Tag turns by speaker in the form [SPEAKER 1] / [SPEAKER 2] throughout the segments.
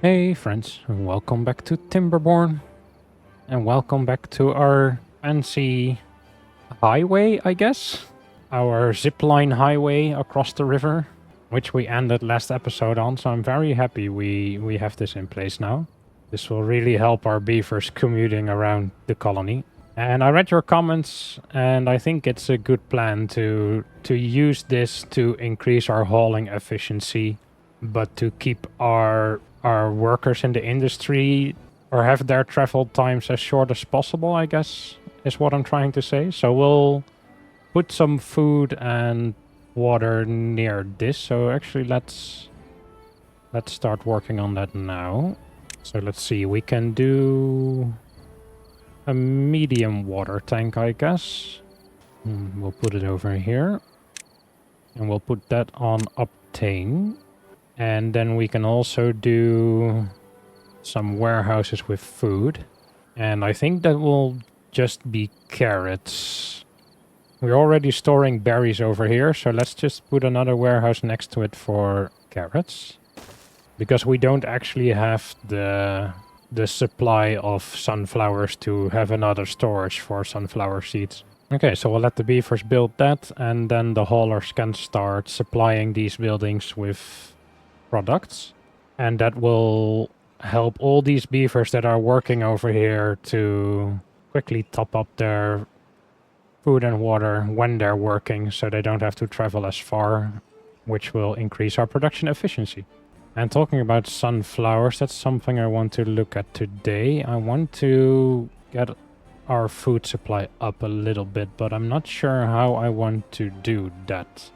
[SPEAKER 1] Hey friends, and welcome back to Timberborn, and welcome back to our fancy highway, I guess. Our zipline highway across the river, which we ended last episode on, so I'm very happy we have this in place now. This will really help our beavers commuting around the colony. And I read your comments, and I think it's a good plan to use this to increase our hauling efficiency, but to keep our workers in the industry or have their travel times as short as possible, I guess, is what I'm trying to say. So we'll put some food and water near this. So actually let's start working on that now. So let's see, we can do a medium water tank, I guess. We'll put it over here. And we'll put that on obtain. And then we can also do some warehouses with food. And I think that will just be carrots. We're already storing berries over here, so let's just put another warehouse next to it for carrots. Because we don't actually have the supply of sunflowers to have another storage for sunflower seeds. Okay, so we'll let the beavers build that, and then the haulers can start supplying these buildings with products, and that will help all these beavers that are working over here to quickly top up their food and water when they're working, so they don't have to travel as far, which will increase our production efficiency. And talking about sunflowers, that's something I want to look at today. I want to get our food supply up a little bit, but I'm not sure how I want to do that.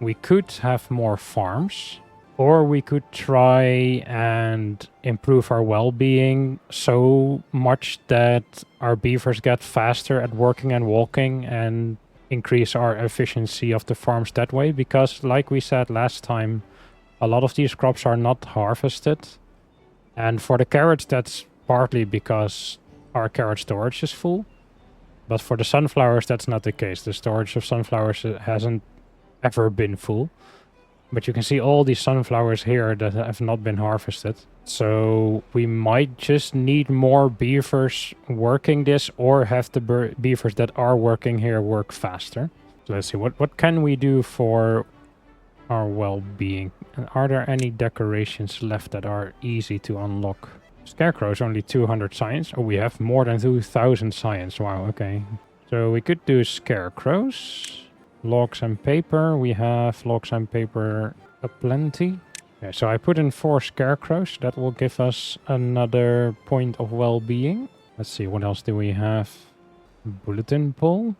[SPEAKER 1] We could have more farms, or we could try and improve our well-being so much that our beavers get faster at working and walking and increase our efficiency of the farms that way. Because like we said last time, a lot of these crops are not harvested. And for the carrots, that's partly because our carrot storage is full. But for the sunflowers, that's not the case. The storage of sunflowers hasn't ever been full. But you can see all these sunflowers here that have not been harvested. So we might just need more beavers working this, or have the beavers that are working here work faster. So let's see, what can we do for our well-being? Are there any decorations left that are easy to unlock? Scarecrow's only 200 science. Oh, we have more than 2,000 science. Wow, okay. So we could do scarecrows. Logs and paper. We have logs and paper aplenty. Okay, so I put in 4 scarecrows. That will give us another point of well-being. Let's see, what else do we have? Bulletin pole.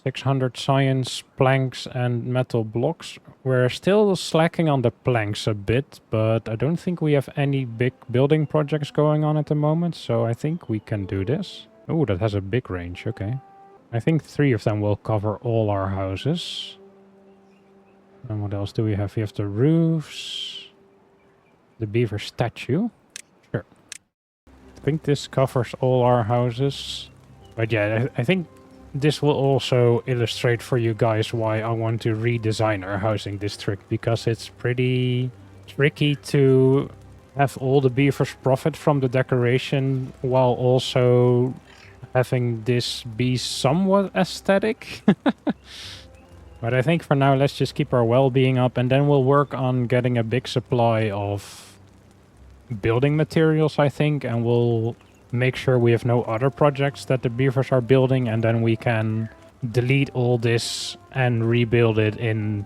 [SPEAKER 1] 600 science, planks and metal blocks. We're still slacking on the planks a bit, but I don't think we have any big building projects going on at the moment, so I think we can do this. Oh, that has a big range, okay. I think 3 of them will cover all our houses. And what else do we have? We have the roofs. The beaver statue. Sure. I think this covers all our houses. But yeah, I think this will also illustrate for you guys why I want to redesign our housing district. Because it's pretty tricky to have all the beavers profit from the decoration while also having this be somewhat aesthetic. But I think for now, let's just keep our well-being up, and then we'll work on getting a big supply of building materials, I think, and we'll make sure we have no other projects that the beavers are building, and then we can delete all this and rebuild it in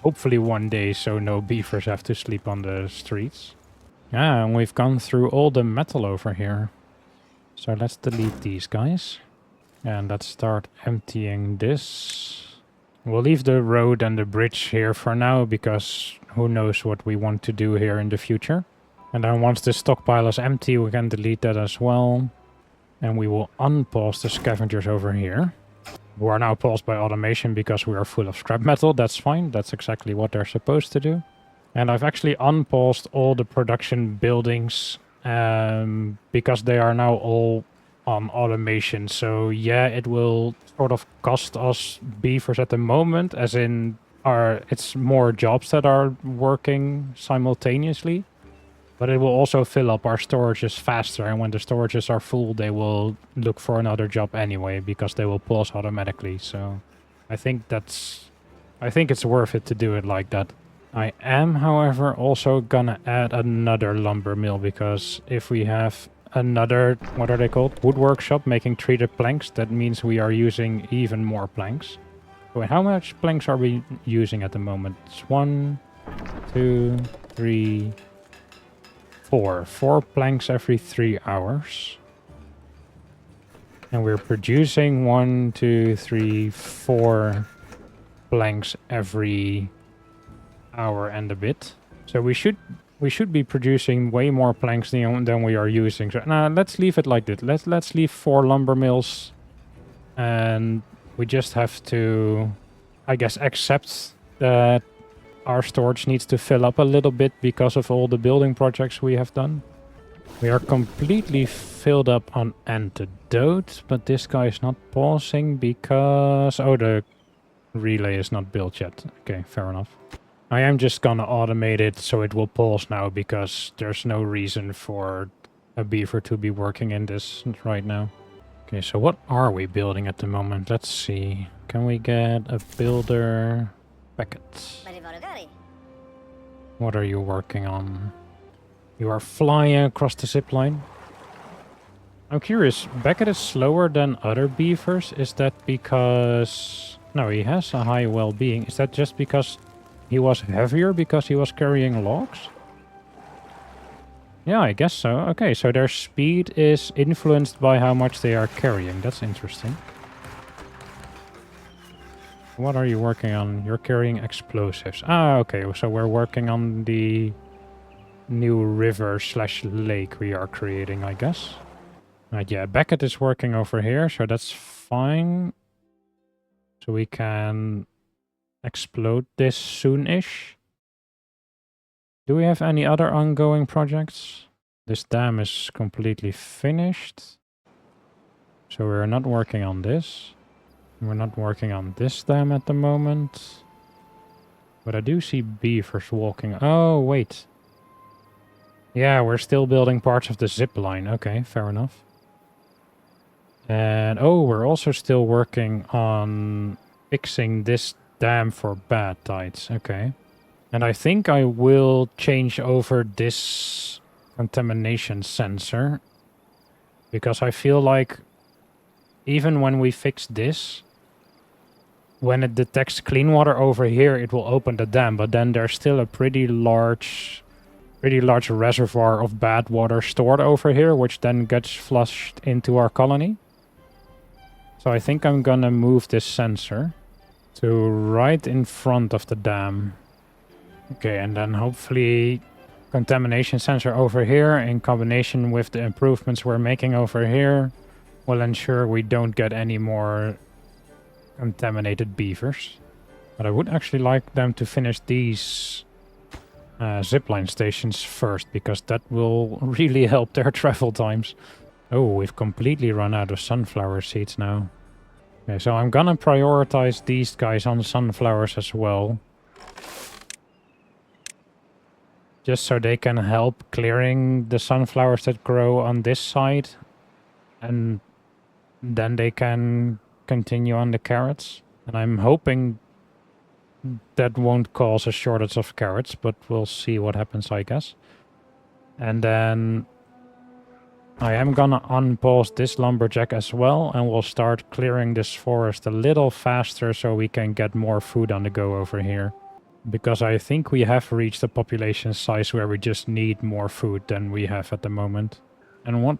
[SPEAKER 1] hopefully one day, so no beavers have to sleep on the streets. Yeah, and we've gone through all the metal over here. So let's delete these guys. And let's start emptying this. We'll leave the road and the bridge here for now, because who knows what we want to do here in the future. And then once the stockpile is empty, we can delete that as well. And we will unpause the scavengers over here, who are now paused by automation because we are full of scrap metal. That's fine. That's exactly what they're supposed to do. And I've actually unpaused all the production buildings because they are now all on automation. So yeah, it will sort of cost us beavers at the moment, as in it's more jobs that are working simultaneously. But it will also fill up our storages faster, and when the storages are full, they will look for another job anyway, because they will pause automatically. So I think it's worth it to do it like that. I am, however, also gonna add another lumber mill, because if we have another, what are they called? Wood workshop making treated planks, that means we are using even more planks. So how much planks are we using at the moment? It's 1, 2, 3, 4. 4 planks every 3 hours. And we're producing 1, 2, 3, 4 planks every hour and a bit. So we should be producing way more planks than we are using. So now let's leave it like this. Let's leave 4 lumber mills, and we just have to, I guess, accept that our storage needs to fill up a little bit because of all the building projects we have done. We are completely filled up on antidote, but this guy is not pausing because, oh, the relay is not built yet. Okay, fair enough. I am just gonna automate it so it will pause now, because there's no reason for a beaver to be working in this right now. Okay, so what are we building at the moment? Let's see. Can we get a builder? Beckett. What are you working on? You are flying across the zip line. I'm curious, Beckett is slower than other beavers. Is that because... No, he has a high well-being. Is that just because he was heavier because he was carrying logs? Yeah, I guess so. Okay, so their speed is influenced by how much they are carrying. That's interesting. What are you working on? You're carrying explosives. Ah, okay. So we're working on the new river / lake we are creating, I guess. Right, yeah, Beckett is working over here, so that's fine. So we can explode this soon-ish. Do we have any other ongoing projects? This dam is completely finished. So we're not working on this. We're not working on this dam at the moment. But I do see beavers walking. Oh, wait. Yeah, we're still building parts of the zip line. Okay, fair enough. And, oh, we're also still working on fixing this dam for bad tides. Okay. And I think I will change over this contamination sensor, because I feel like even when we fix this, when it detects clean water over here, it will open the dam, but then there's still a pretty large reservoir of bad water stored over here, which then gets flushed into our colony. So I think I'm gonna move this sensor to right in front of the dam. Okay, and then hopefully contamination sensor over here in combination with the improvements we're making over here will ensure we don't get any more contaminated beavers. But I would actually like them to finish these zipline stations first, because that will really help their travel times. Oh, we've completely run out of sunflower seeds now. Okay, so I'm gonna prioritize these guys on sunflowers as well. Just so they can help clearing the sunflowers that grow on this side. And then they can continue on the carrots. And I'm hoping that won't cause a shortage of carrots, but we'll see what happens, I guess. And then I am gonna unpause this lumberjack as well, and we'll start clearing this forest a little faster so we can get more food on the go over here. Because I think we have reached a population size where we just need more food than we have at the moment. And what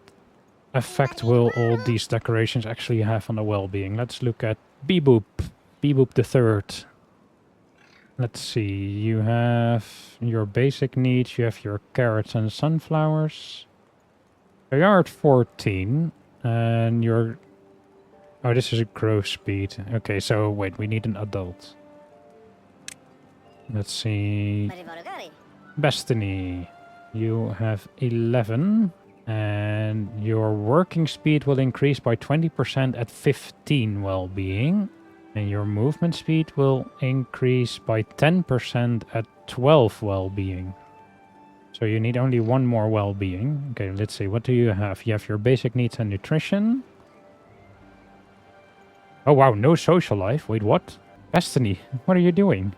[SPEAKER 1] effect will all these decorations actually have on the well-being? Let's look at Beeboop. Beeboop the third. Let's see. You have your basic needs. You have your carrots and sunflowers. They are at 14. And your... Oh, this is a growth speed. Okay, so wait, we need an adult. Let's see. Destiny. You have 11. And your working speed will increase by 20% at 15 well-being. And your movement speed will increase by 10% at 12 well-being. So you need only one more well-being. Okay, let's see. What do you have? You have your basic needs and nutrition. Oh, wow. No social life. Wait, what? Destiny, what are you doing?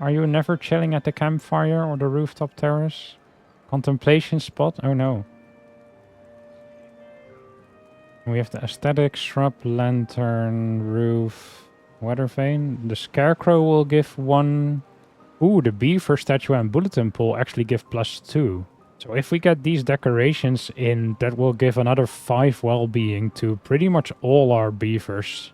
[SPEAKER 1] Are you never chilling at the campfire or the rooftop terrace? Contemplation spot? Oh, no. We have the aesthetic, shrub, lantern, roof, weather vane. The scarecrow will give 1... Ooh, the beaver statue and bulletin pole actually give +2. So if we get these decorations in, that will give another 5 well-being to pretty much all our beavers.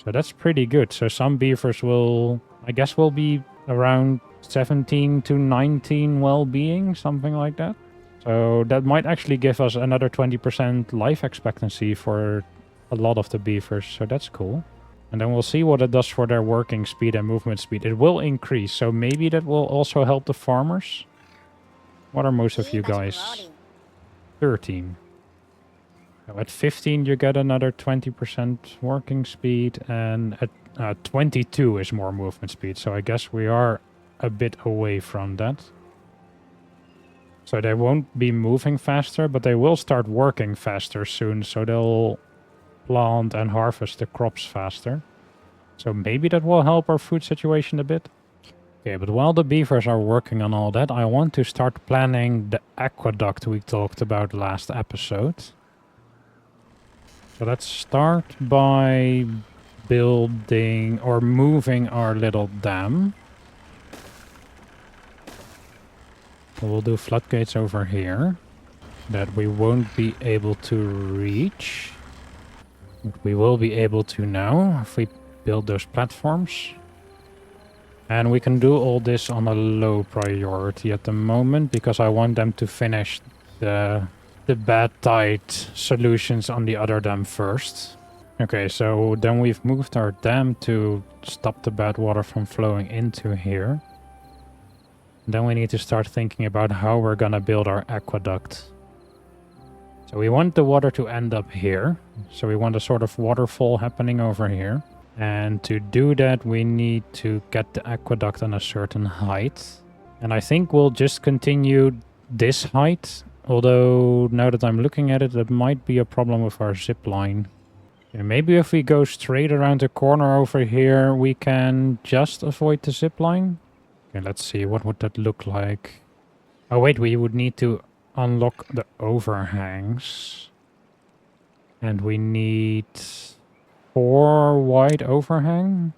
[SPEAKER 1] So that's pretty good. So some beavers will, I guess, will be around 17 to 19 well-being, something like that. So that might actually give us another 20% life expectancy for a lot of the beavers. So that's cool. And then we'll see what it does for their working speed and movement speed. It will increase, so maybe that will also help the farmers. What are most of you guys? 13. So at 15 you get another 20% working speed, and at 22 is more movement speed. So I guess we are a bit away from that. So they won't be moving faster, but they will start working faster soon. So they'll plant and harvest the crops faster. So maybe that will help our food situation a bit. Okay, but while the beavers are working on all that, I want to start planning the aqueduct we talked about last episode. So let's start by building or moving our little dam. We'll do floodgates over here that we won't be able to reach. We will be able to now if we build those platforms. And we can do all this on a low priority at the moment because I want them to finish the bad tide solutions on the other dam first. Okay, so then we've moved our dam to stop the bad water from flowing into here. Then we need to start thinking about how we're gonna build our aqueduct. So we want the water to end up here. So we want a sort of waterfall happening over here. And to do that, we need to get the aqueduct on a certain height. And I think we'll just continue this height. Although, now that I'm looking at it, that might be a problem with our zip line. Okay, maybe if we go straight around the corner over here, we can just avoid the zip line. Okay, let's see. What would that look like? Oh, wait, we would need to unlock the overhangs. And we need 4 wide overhang.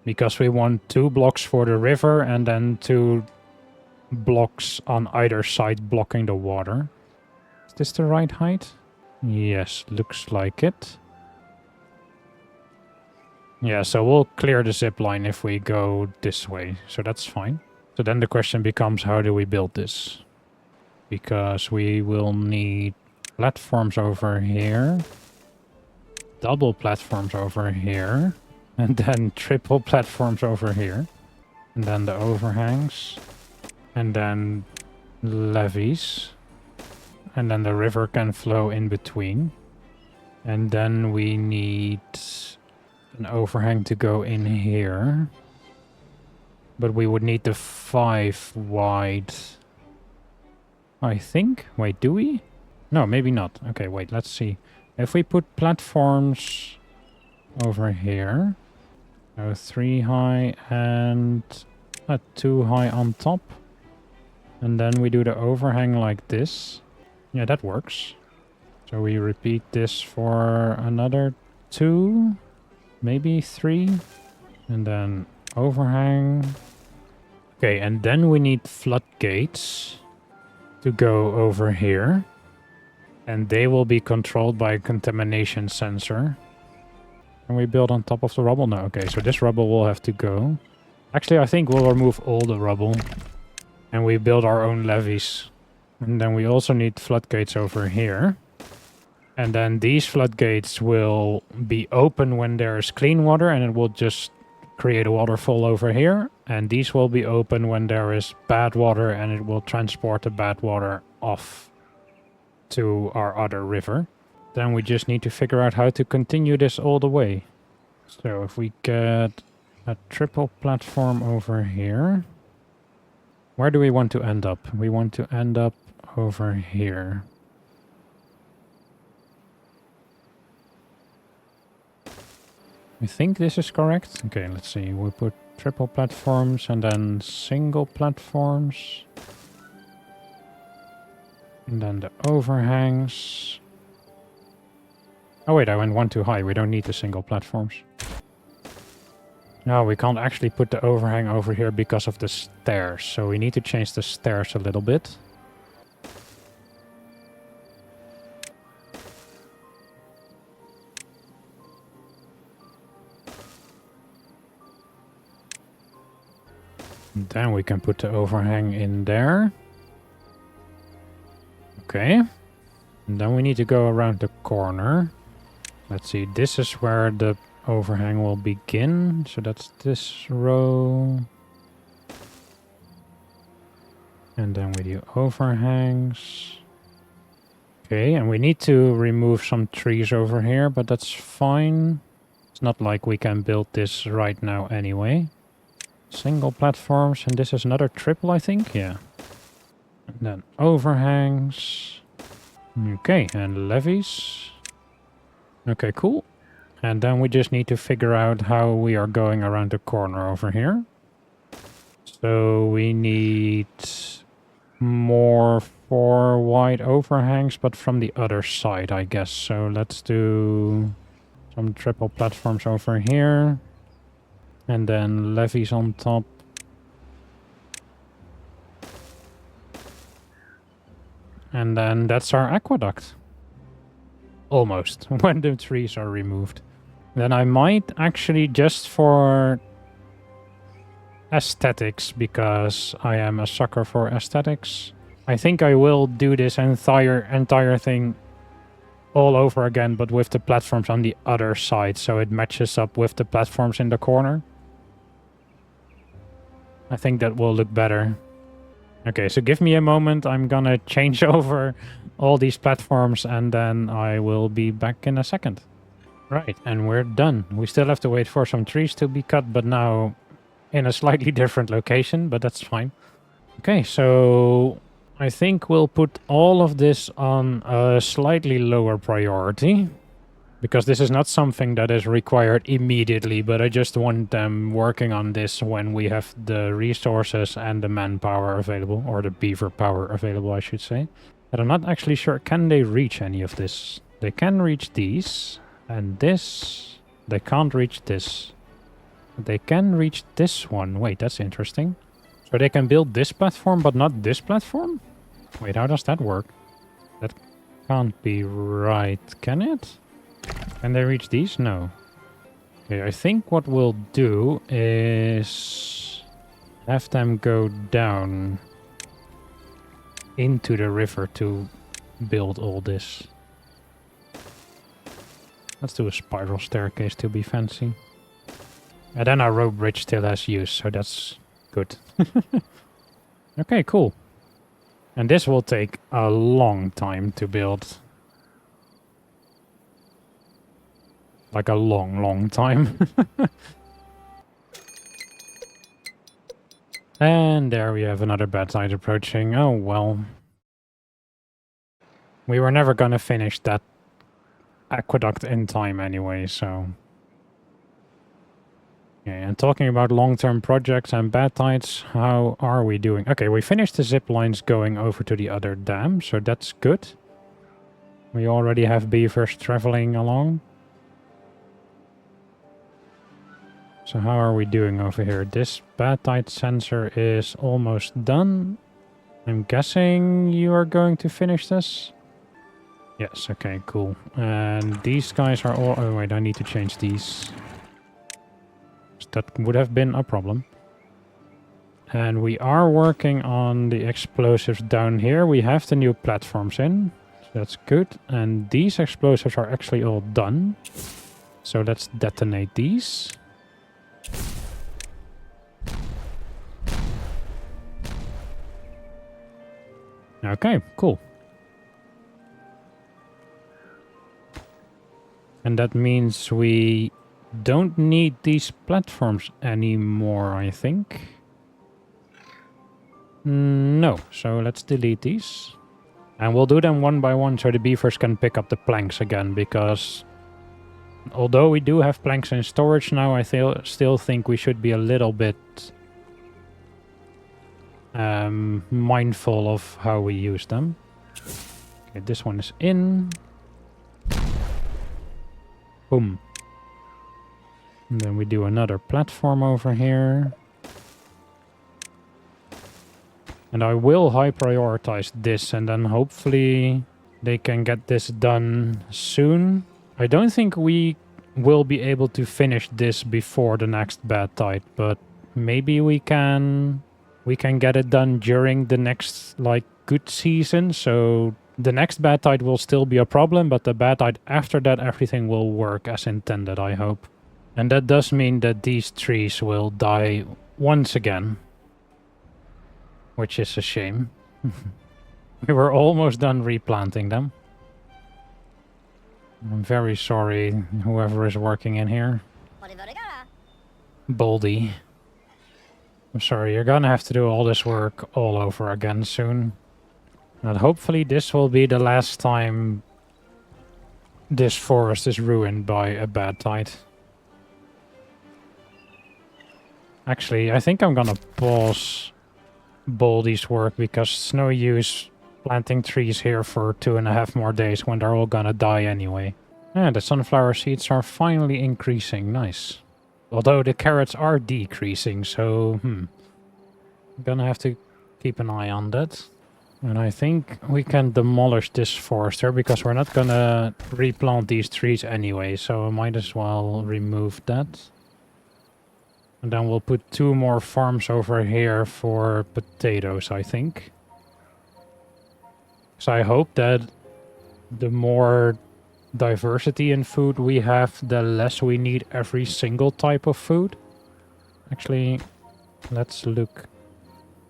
[SPEAKER 1] Because we want 2 blocks for the river and then 2 blocks on either side blocking the water. Is this the right height? Yes, looks like it. Yeah, so we'll clear the zip line if we go this way. So that's fine. So then the question becomes, how do we build this? Because we will need platforms over here. Double platforms over here. And then triple platforms over here. And then the overhangs. And then levees. And then the river can flow in between. And then we need an overhang to go in here. But we would need the 5 wide, I think. Wait, do we? No, maybe not. Okay, wait, let's see. If we put platforms over here. So 3 high and 2 high on top. And then we do the overhang like this. Yeah, that works. So we repeat this for another 2. Maybe 3. And then overhang. Okay, and then we need floodgates to go over here. And they will be controlled by a contamination sensor. And we build on top of the rubble now. Okay, so this rubble will have to go. Actually, I think we'll remove all the rubble. And we build our own levees. And then we also need floodgates over here. And then these floodgates will be open when there's clean water, and it will just create a waterfall over here. And these will be open when there is bad water, and it will transport the bad water off to our other river. Then we just need to figure out how to continue this all the way. So if we get a triple platform over here. Where do we want to end up? We want to end up over here. I think this is correct. Okay, let's see. We put triple platforms and then single platforms. And then the overhangs. Oh wait, I went one too high. We don't need the single platforms. No, we can't actually put the overhang over here because of the stairs. So we need to change the stairs a little bit. And then we can put the overhang in there. Okay. And then we need to go around the corner. Let's see, this is where the overhang will begin. So that's this row. And then we do overhangs. Okay, and we need to remove some trees over here, but that's fine. It's not like we can build this right now anyway. Single platforms, and this is another triple, I think. Yeah. And then overhangs. Okay, and levees. Okay, cool. And then we just need to figure out how we are going around the corner over here. So we need more 4 wide overhangs, but from the other side, I guess. So let's do some triple platforms over here. And then levees on top. And then that's our aqueduct. Almost, when the trees are removed. Then I might actually, just for aesthetics, because I am a sucker for aesthetics, I think I will do this entire thing all over again, but with the platforms on the other side, so it matches up with the platforms in the corner. I think that will look better. Okay, so give me a moment. I'm gonna change over all these platforms and then I will be back in a second. Right, and we're done. We still have to wait for some trees to be cut, but now in a slightly different location, but that's fine. Okay, so I think we'll put all of this on a slightly lower priority, because this is not something that is required immediately, but I just want them working on this when we have the resources and the manpower available, or the beaver power available, I should say. But I'm not actually sure, can they reach any of this? They can reach these, and this. They can't reach this. They can reach this one. Wait, that's interesting. So they can build this platform, but not this platform? Wait, how does that work? That can't be right, can it? Can they reach these? No. Okay, I think what we'll do is have them go down into the river to build all this. Let's do a spiral staircase to be fancy. And then our rope bridge still has use, so that's good. Okay, cool. And this will take a long time to build. Like a long time. And there we have another bad tide approaching. Oh well. We were never gonna finish that aqueduct in time anyway, so... Okay, and talking about long-term projects and bad tides, how are we doing? Okay, we finished the zip lines going over to the other dam, so that's good. We already have beavers traveling along. So how are we doing over here? This bad tide sensor is almost done. I'm guessing you are going to finish this? Yes, okay, cool. And these guys are all... Oh wait, I need to change these. That would have been a problem. And we are working on the explosives down here. We have the new platforms in. So that's good. And these explosives are actually all done. So let's detonate these. Okay, cool. And that means we don't need these platforms anymore, I think. No, so let's delete these. And we'll do them one by one so the beavers can pick up the planks again, because although we do have planks in storage now, I still think we should be a little bit mindful of how we use them. Okay, this one is in. Boom. And then we do another platform over here. And I will high prioritize this, and then hopefully they can get this done soon. I don't think we will be able to finish this before the next bad tide, but maybe we can get it done during the next like good season. So the next bad tide will still be a problem, but the bad tide after that, everything will work as intended, I hope. And that does mean that these trees will die once again, which is a shame. We were almost done replanting them. I'm very sorry, whoever is working in here. Baldy. I'm sorry, you're gonna have to do all this work all over again soon. And hopefully this will be the last time this forest is ruined by a bad tide. Actually, I think I'm gonna pause Baldy's work, because it's no use planting trees here for 2.5 more days when they're all gonna die anyway. And the sunflower seeds are finally increasing. Nice. Although the carrots are decreasing, so I'm gonna have to keep an eye on that. And I think we can demolish this forester, because we're not gonna replant these trees anyway, so I might as well remove that. And then we'll put 2 more farms over here for potatoes, I think. So I hope that the more diversity in food we have, the less we need every single type of food. Actually, let's look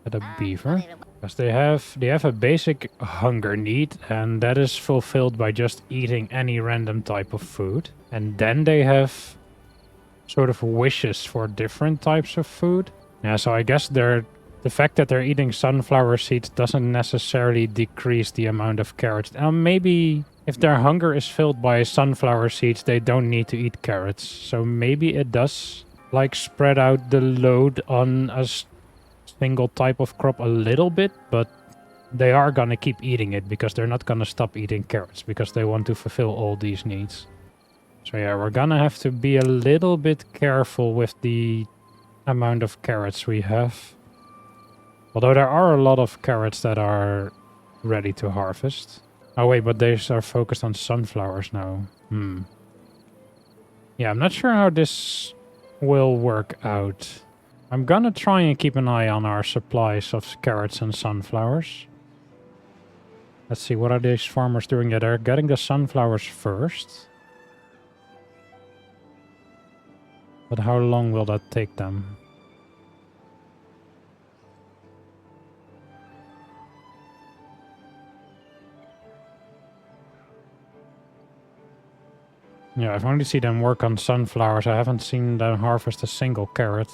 [SPEAKER 1] at a beaver. Because they have a basic hunger need, and that is fulfilled by just eating any random type of food. And then they have sort of wishes for different types of food. Yeah, so I guess the fact that they're eating sunflower seeds doesn't necessarily decrease the amount of carrots. Maybe if their hunger is filled by sunflower seeds, they don't need to eat carrots. So maybe it does like spread out the load on a single type of crop a little bit, but they are gonna keep eating it because they're not gonna stop eating carrots because they want to fulfill all these needs. So yeah, we're gonna have to be a little bit careful with the amount of carrots we have. Although there are a lot of carrots that are ready to harvest. Oh wait, but they are focused on sunflowers now. Yeah, I'm not sure how this will work out. I'm gonna try and keep an eye on our supplies of carrots and sunflowers. Let's see, what are these farmers doing? Yeah, they're getting the sunflowers first. But how long will that take them? Yeah, I've only seen them work on sunflowers. I haven't seen them harvest a single carrot.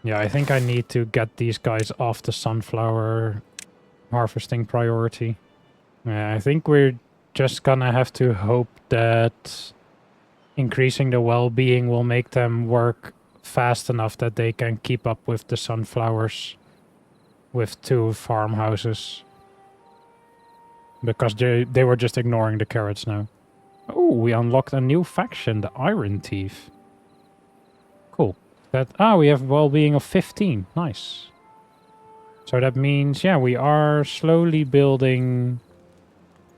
[SPEAKER 1] Yeah, I think I need to get these guys off the sunflower harvesting priority. Yeah, I think we're just gonna have to hope that increasing the well-being will make them work fast enough that they can keep up with the sunflowers with 2 farmhouses. Because they were just ignoring the carrots now. Oh, we unlocked a new faction, the Iron Thief. Cool. We have well-being of 15. Nice. So that means, yeah, we are slowly building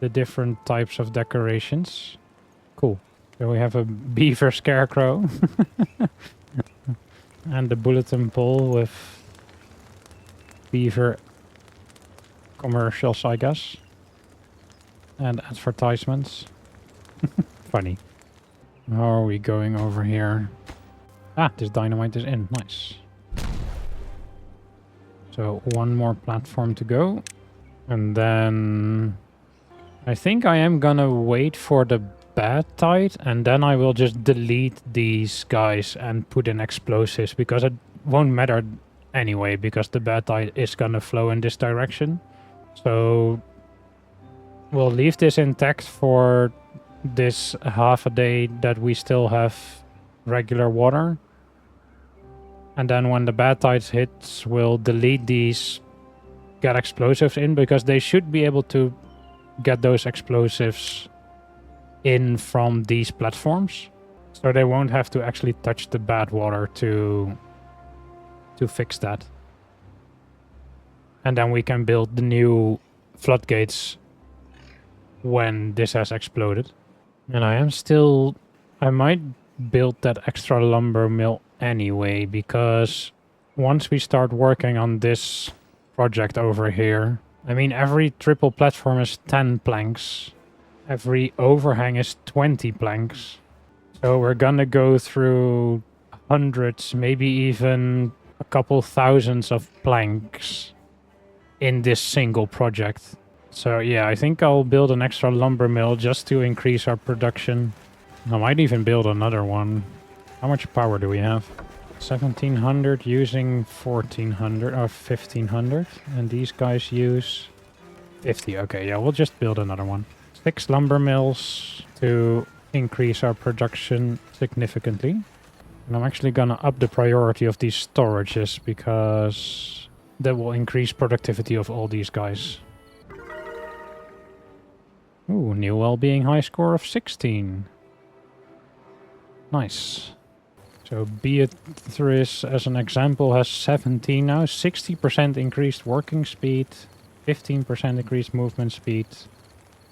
[SPEAKER 1] the different types of decorations. Cool. So we have a beaver scarecrow. And the bulletin pole with beaver commercials, I guess. And advertisements. Funny. How are we going over here? Ah, this dynamite is in. Nice. So 1 more platform to go. And then I think I am gonna wait for the bad tide, and then I will just delete these guys and put in explosives, because it won't matter anyway, because the bad tide is gonna flow in this direction. So we'll leave this intact for this half a day that we still have regular water. And then when the bad tides hits, we'll delete these, get explosives in, because they should be able to get those explosives in from these platforms. So they won't have to actually touch the bad water to fix that. And then we can build the new floodgates when this has exploded. And I might build that extra lumber mill anyway, because once we start working on this project over here, I mean, every triple platform is 10 planks. Every overhang is 20 planks. So we're gonna go through hundreds, maybe even a couple thousands of planks in this single project. So yeah, I think I'll build an extra lumber mill just to increase our production. I might even build another one. How much power do we have? 1700 using 1400 or 1500. And these guys use 50. Okay, yeah, we'll just build another one. 6 lumber mills to increase our production significantly. And I'm actually gonna up the priority of these storages because that will increase productivity of all these guys. Ooh, new wellbeing high score of 16. Nice. So Beatrice, as an example, has 17 now. 60% increased working speed, 15% increased movement speed,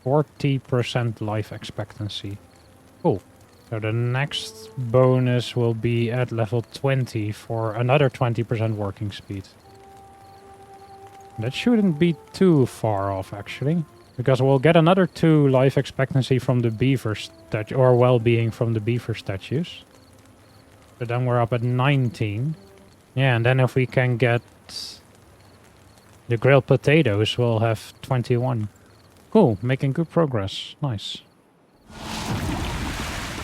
[SPEAKER 1] 40% life expectancy. Cool. So the next bonus will be at level 20 for another 20% working speed. That shouldn't be too far off, actually. Because we'll get another 2 life expectancy from the beaver statue, or well-being from the beaver statues. So then we're up at 19. Yeah, and then if we can get the grilled potatoes, we'll have 21. Cool, making good progress. Nice.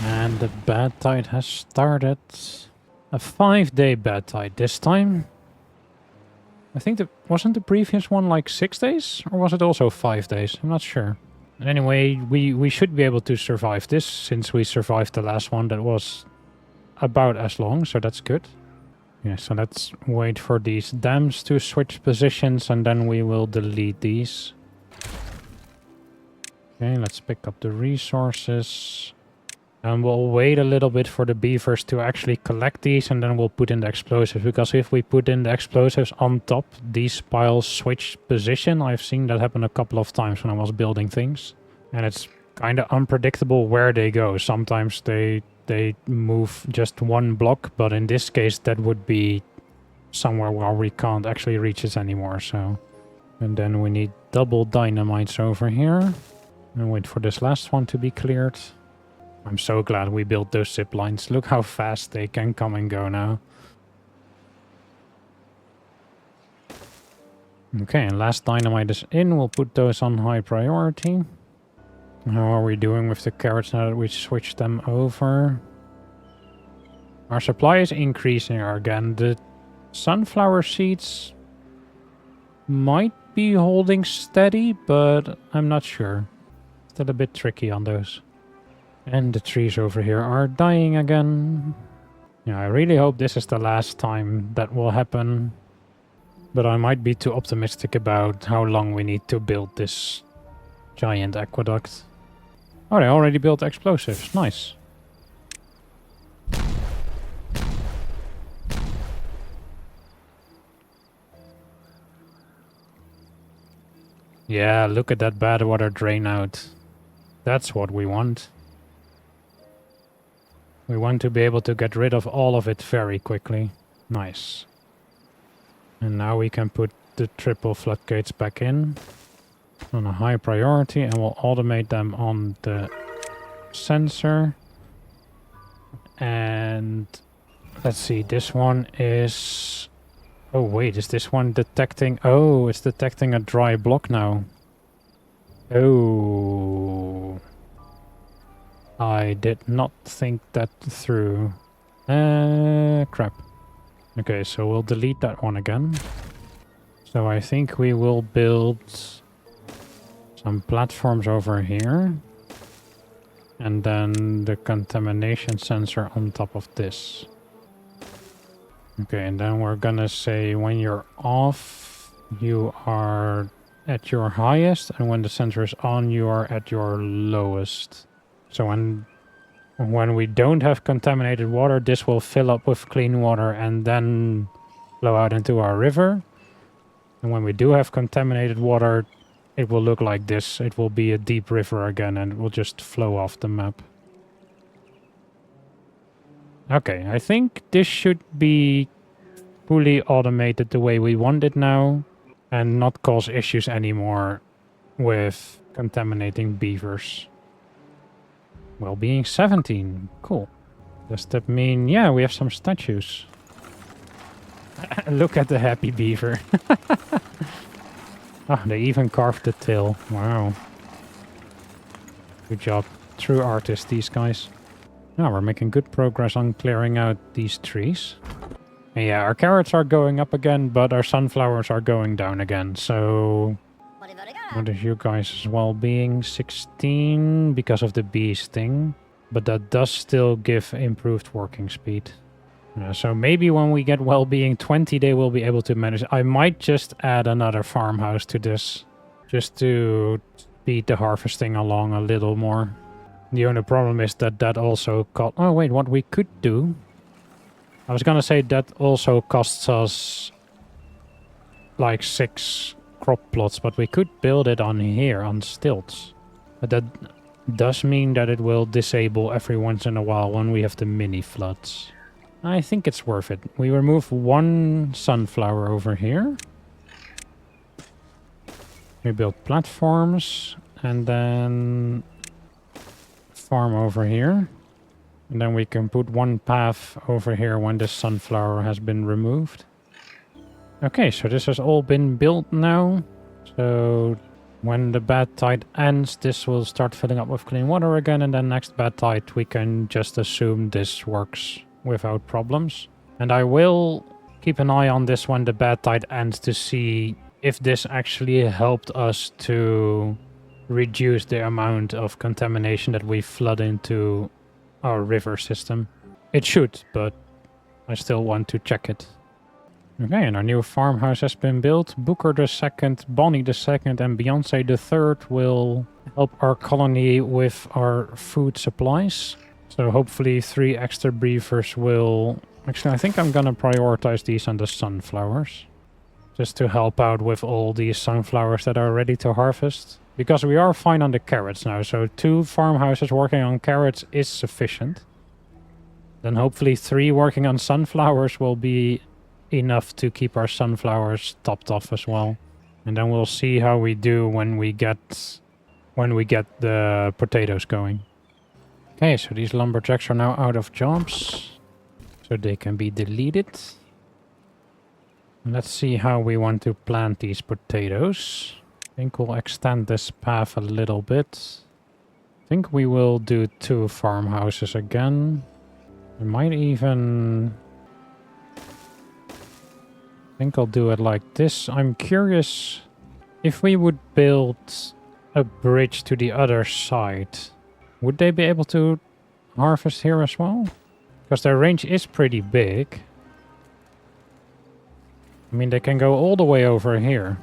[SPEAKER 1] And the bad tide has started. A 5-day bad tide this time. I think wasn't the previous one like 6 days? Or was it also 5 days? I'm not sure. And anyway, we should be able to survive this, since we survived the last one that was about as long, so that's good. Yeah, so let's wait for these dams to switch positions, and then we will delete these. Okay, let's pick up the resources. And we'll wait a little bit for the beavers to actually collect these, and then we'll put in the explosives. Because if we put in the explosives on top, these piles switch position. I've seen that happen a couple of times when I was building things. And it's kind of unpredictable where they go. Sometimes they move just one block, but in this case that would be somewhere where we can't actually reach it anymore. So, and then we need double dynamites over here. And wait for this last one to be cleared. I'm so glad we built those zip lines. Look how fast they can come and go now. Okay, and last dynamite is in. We'll put those on high priority. How are we doing with the carrots now that we switched them over? Our supply is increasing again. The sunflower seeds might be holding steady, but I'm not sure. Still a bit tricky on those. And the trees over here are dying again. Yeah, I really hope this is the last time that will happen. But I might be too optimistic about how long we need to build this giant aqueduct. Oh, they already built explosives. Nice. Yeah, look at that bad water drain out. That's what we want. We want to be able to get rid of all of it very quickly. Nice. And now we can put the triple floodgates back in on a high priority, and we'll automate them on the sensor. And let's see, this one is... Oh wait, is this one detecting... Oh, it's detecting a dry block now. Oh... I did not think that through. Crap. Okay, so we'll delete that one again. So I think we will build some platforms over here. And then the contamination sensor on top of this. Okay, and then we're gonna say when you're off, you are at your highest, and when the sensor is on, you are at your lowest. So when we don't have contaminated water, this will fill up with clean water and then flow out into our river. And when we do have contaminated water, it will look like this. It will be a deep river again, and it will just flow off the map. Okay, I think this should be fully automated the way we want it now, and not cause issues anymore with contaminating beavers. Wellbeing 17. Cool. Does that mean... yeah, we have some statues. Look at the happy beaver. Oh, they even carved the tail. Wow. Good job. True artists, these guys. Now we're making good progress on clearing out these trees. And yeah, our carrots are going up again, but our sunflowers are going down again. So what is you guys' well-being? 16 because of the bees thing. But that does still give improved working speed. So maybe when we get well-being 20, they will be able to manage. I might just add another farmhouse to this. Just to speed the harvesting along a little more. The only problem is that that also cost... oh wait, what we could do... I was gonna say that also costs us like 6 crop plots, but we could build it on here, on stilts. But that does mean that it will disable every once in a while when we have the mini floods. I think it's worth it. We remove one sunflower over here. We build platforms and then farm over here. And then we can put one path over here when this sunflower has been removed. Okay, so this has all been built now. So when the bad tide ends, this will start filling up with clean water again. And then next bad tide, we can just assume this works without problems. And I will keep an eye on this when the bad tide ends to see if this actually helped us to reduce the amount of contamination that we flood into our river system. It should, but I still want to check it. Okay, and our new farmhouse has been built. Booker II, Bonnie II, and Beyonce III will help our colony with our food supplies. So hopefully 3 extra beavers will... actually, I think I'm gonna prioritize these on the sunflowers. Just to help out with all these sunflowers that are ready to harvest. Because we are fine on the carrots now, so 2 farmhouses working on carrots is sufficient. Then hopefully 3 working on sunflowers will be enough to keep our sunflowers topped off as well. And then we'll see how we do when we get the potatoes going. Okay, so these lumberjacks are now out of jobs. So they can be deleted. Let's see how we want to plant these potatoes. I think we'll extend this path a little bit. I think we will do 2 farmhouses again. We might even... I think I'll do it like this. I'm curious if we would build a bridge to the other side. Would they be able to harvest here as well? Because their range is pretty big. I mean, they can go all the way over here.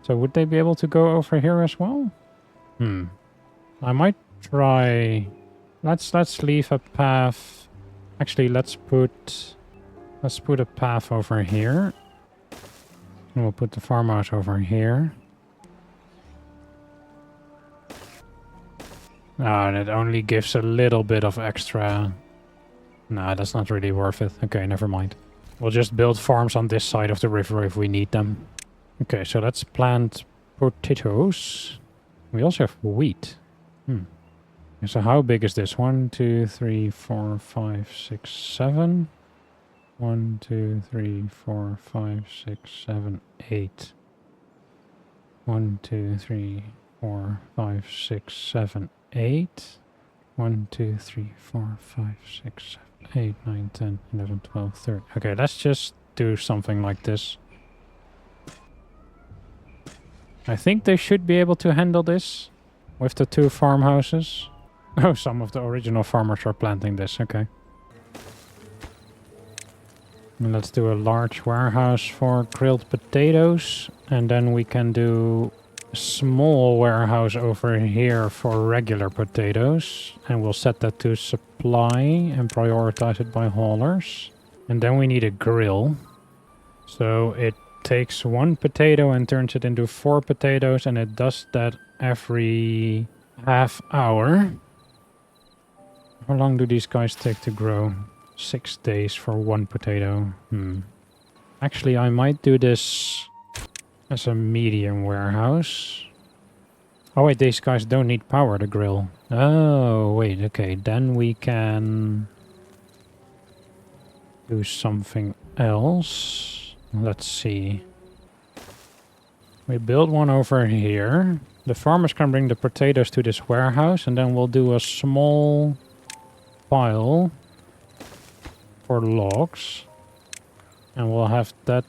[SPEAKER 1] So would they be able to go over here as well? I might try... Let's leave a path. Actually, let's put a path over here. And we'll put the farmhouse over here. Ah, that only gives a little bit of extra... Nah, that's not really worth it. Okay, never mind. We'll just build farms on this side of the river if we need them. Okay, so let's plant potatoes. We also have wheat. So how big is this? 1, 2, 3, 4, 5, 6, 7. 1, 2, 3, 4, 5, 6, 7, 8. 1, 2, 3, 4, 5, 6, 7, 8. 1, 2, 3, 4, 5, 6, 7. 8, 9, 10, 11, 12, 13. Okay, let's just do something like this. I think they should be able to handle this with the 2 farmhouses. Oh, some of the original farmers are planting this. Okay. And let's do a large warehouse for grilled potatoes. And then we can do a small warehouse over here for regular potatoes. And we'll set that to supply and prioritize it by haulers. And then we need a grill. So it takes 1 potato and turns it into 4 potatoes. And it does that every half hour. How long do these guys take to grow? 6 days for 1 potato. Actually, I might do this as a medium warehouse. Oh wait, these guys don't need power to grill. Oh wait, okay. Then we can do something else. Let's see. We build one over here. The farmers can bring the potatoes to this warehouse, and then we'll do a small pile for logs, and we'll have that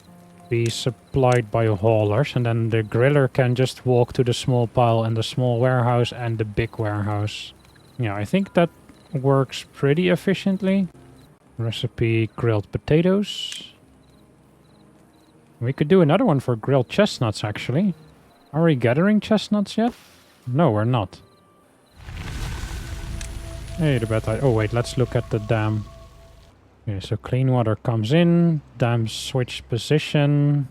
[SPEAKER 1] be supplied by haulers, and then the griller can just walk to the small pile and the small warehouse and the big warehouse. Yeah, I think that works pretty efficiently. Recipe grilled potatoes. We could do another one for grilled chestnuts, actually. Are we gathering chestnuts yet? No, we're not. Hey, the bad idea. Oh wait, let's look at the dam. Okay, so clean water comes in, dam switch position,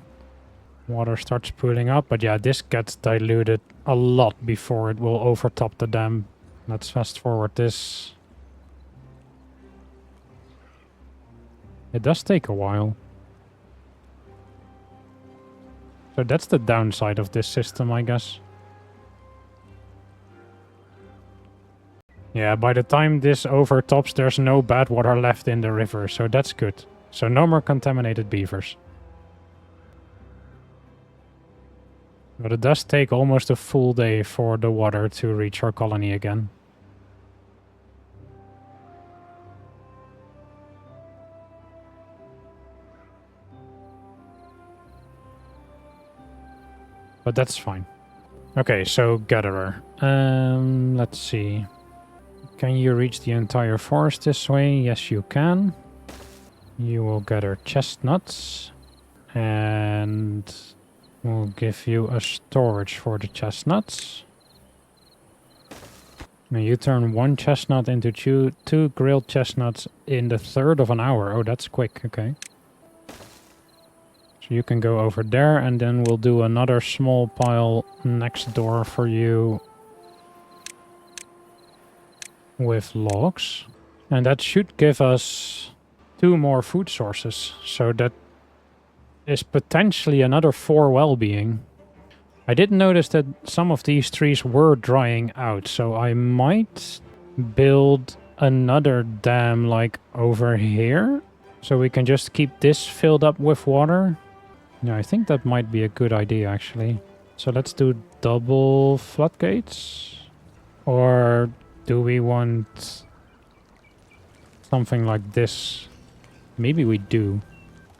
[SPEAKER 1] water starts pooling up, but yeah, this gets diluted a lot before it will overtop the dam. Let's fast forward this. It does take a while. So that's the downside of this system, I guess. Yeah, by the time this overtops, there's no bad water left in the river, so that's good. So no more contaminated beavers. But it does take almost a full day for the water to reach our colony again. But that's fine. Okay, so gatherer. Let's see. Can you reach the entire forest this way? Yes, you can. You will gather chestnuts. And we'll give you a storage for the chestnuts. Now you turn 1 chestnut into 2 grilled chestnuts in the 1/3 of an hour. Oh, that's quick. Okay. So you can go over there, and then we'll do another small pile next door for you with logs. And that should give us 2 more food sources. So that is potentially another 4 well-being. I did notice that some of these trees were drying out, so I might build another dam like over here, so we can just keep this filled up with water. Yeah, I think that might be a good idea, actually. So let's do double floodgates. Or do we want something like this? Maybe we do.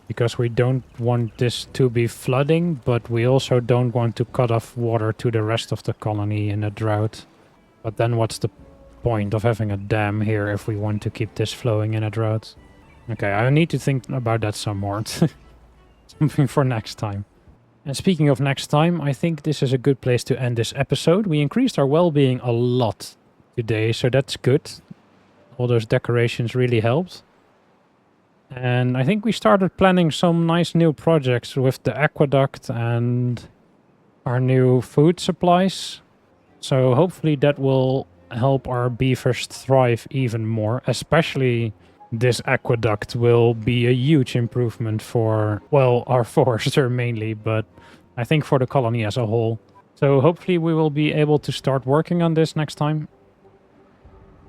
[SPEAKER 1] Because we don't want this to be flooding, but we also don't want to cut off water to the rest of the colony in a drought. But then what's the point of having a dam here if we want to keep this flowing in a drought? Okay, I need to think about that some more. Something for next time. And speaking of next time, I think this is a good place to end this episode. We increased our well-being a lot today, so that's good. All those decorations really helped. And I think we started planning some nice new projects with the aqueduct and our new food supplies. So hopefully that will help our beavers thrive even more. Especially this aqueduct will be a huge improvement for, well, our forester mainly, but I think for the colony as a whole. So hopefully we will be able to start working on this next time.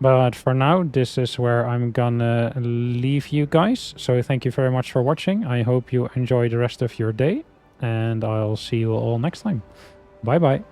[SPEAKER 1] But for now, this is where I'm gonna leave you guys. So thank you very much for watching. I hope you enjoy the rest of your day. And I'll see you all next time. Bye bye.